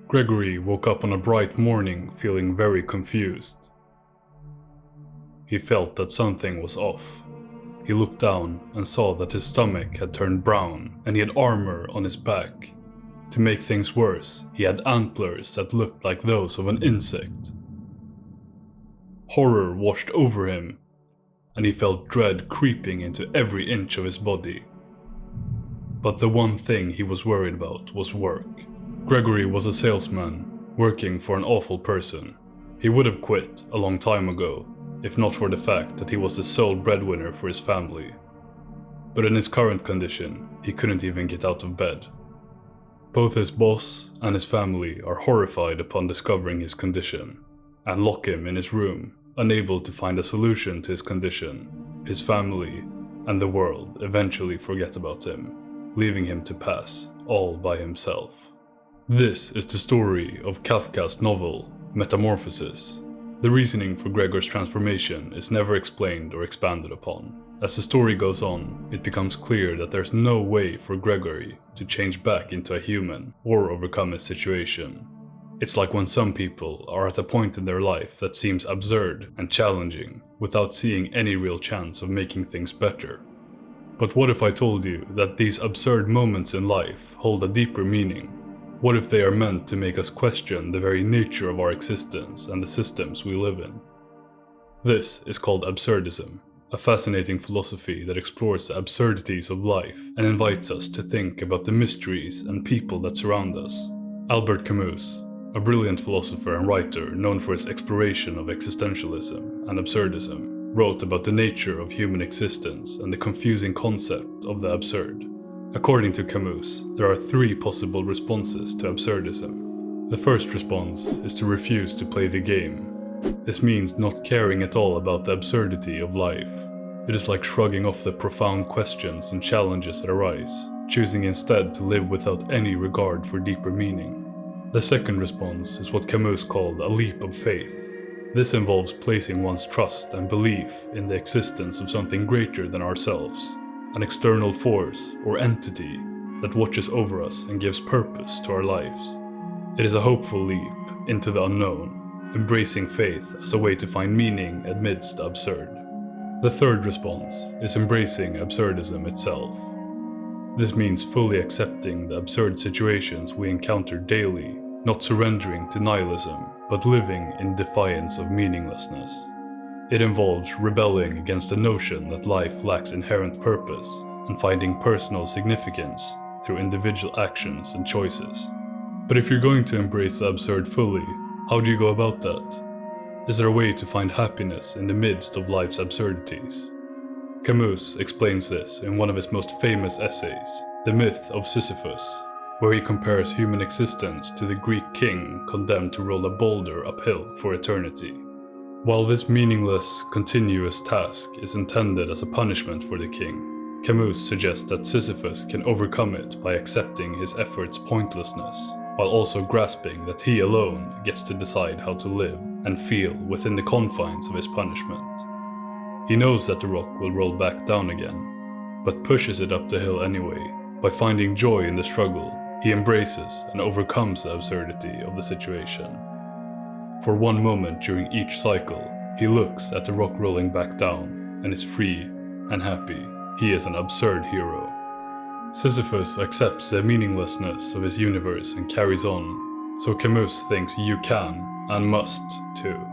Gregory woke up on a bright morning feeling very confused. He felt that something was off. He looked down and saw that his stomach had turned brown and he had armor on his back. To make things worse, he had antlers that looked like those of an insect. Horror washed over him, and he felt dread creeping into every inch of his body. But the one thing he was worried about was work. Gregory was a salesman, working for an awful person. He would have quit a long time ago, if not for the fact that he was the sole breadwinner for his family. But in his current condition, he couldn't even get out of bed. Both his boss and his family are horrified upon discovering his condition, and lock him in his room, unable to find a solution to his condition. His family and the world eventually forget about him, leaving him to pass all by himself. This is the story of Kafka's novel, Metamorphosis. The reasoning for Gregor's transformation is never explained or expanded upon. As the story goes on, it becomes clear that there's no way for Gregory to change back into a human or overcome his situation. It's like when some people are at a point in their life that seems absurd and challenging without seeing any real chance of making things better. But what if I told you that these absurd moments in life hold a deeper meaning? What if they are meant to make us question the very nature of our existence and the systems we live in? This is called Absurdism, a fascinating philosophy that explores the absurdities of life and invites us to think about the mysteries and people that surround us. Albert Camus, a brilliant philosopher and writer known for his exploration of existentialism and absurdism, wrote about the nature of human existence and the confusing concept of the absurd. According to Camus, there are three possible responses to absurdism. The first response is to refuse to play the game. This means not caring at all about the absurdity of life. It is like shrugging off the profound questions and challenges that arise, choosing instead to live without any regard for deeper meaning. The second response is what Camus called a leap of faith. This involves placing one's trust and belief in the existence of something greater than ourselves, an external force or entity that watches over us and gives purpose to our lives. It is a hopeful leap into the unknown, embracing faith as a way to find meaning amidst the absurd. The third response is embracing absurdism itself. This means fully accepting the absurd situations we encounter daily, not surrendering to nihilism, but living in defiance of meaninglessness. It involves rebelling against the notion that life lacks inherent purpose and finding personal significance through individual actions and choices. But if you're going to embrace the absurd fully, how do you go about that? Is there a way to find happiness in the midst of life's absurdities? Camus explains this in one of his most famous essays, The Myth of Sisyphus, where he compares human existence to the Greek king condemned to roll a boulder uphill for eternity. While this meaningless, continuous task is intended as a punishment for the king, Camus suggests that Sisyphus can overcome it by accepting his effort's pointlessness, while also grasping that he alone gets to decide how to live and feel within the confines of his punishment. He knows that the rock will roll back down again, but pushes it up the hill anyway. By finding joy in the struggle, he embraces and overcomes the absurdity of the situation. For one moment during each cycle, he looks at the rock rolling back down and is free and happy. He is an absurd hero. Sisyphus accepts the meaninglessness of his universe and carries on, so Camus thinks you can and must too.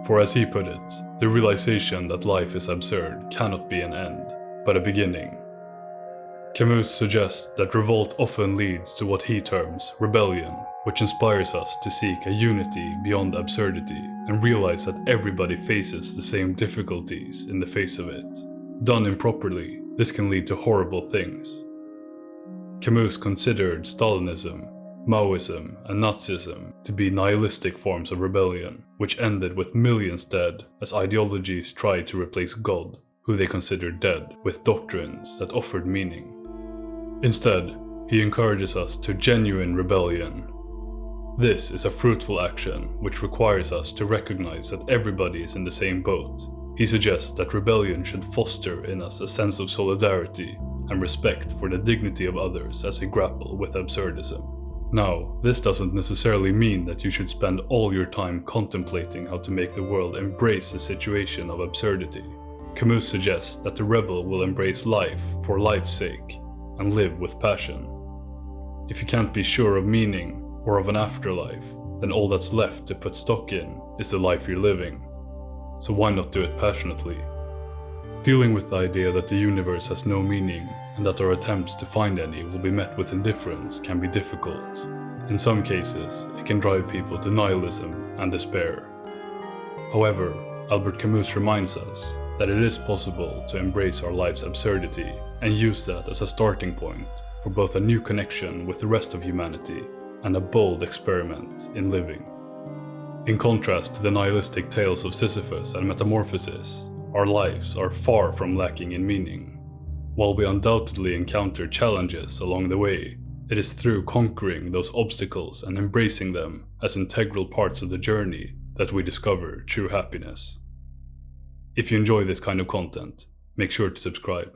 For as he put it, the realization that life is absurd cannot be an end, but a beginning. Camus suggests that revolt often leads to what he terms rebellion, which inspires us to seek a unity beyond absurdity and realize that everybody faces the same difficulties in the face of it. Done improperly, this can lead to horrible things. Camus considered Stalinism, Maoism, and Nazism to be nihilistic forms of rebellion, which ended with millions dead as ideologies tried to replace God, who they considered dead, with doctrines that offered meaning. Instead, he encourages us to genuine rebellion. This is a fruitful action which requires us to recognize that everybody is in the same boat. He suggests that rebellion should foster in us a sense of solidarity and respect for the dignity of others as we grapple with absurdism. Now, this doesn't necessarily mean that you should spend all your time contemplating how to make the world embrace the situation of absurdity. Camus suggests that the rebel will embrace life for life's sake and live with passion. If you can't be sure of meaning or of an afterlife, then all that's left to put stock in is the life you're living. So why not do it passionately? Dealing with the idea that the universe has no meaning and that our attempts to find any will be met with indifference can be difficult. In some cases, it can drive people to nihilism and despair. However, Albert Camus reminds us that it is possible to embrace our life's absurdity and use that as a starting point for both a new connection with the rest of humanity and a bold experiment in living. In contrast to the nihilistic tales of Sisyphus and Metamorphosis, our lives are far from lacking in meaning. While we undoubtedly encounter challenges along the way, it is through conquering those obstacles and embracing them as integral parts of the journey that we discover true happiness. If you enjoy this kind of content, make sure to subscribe.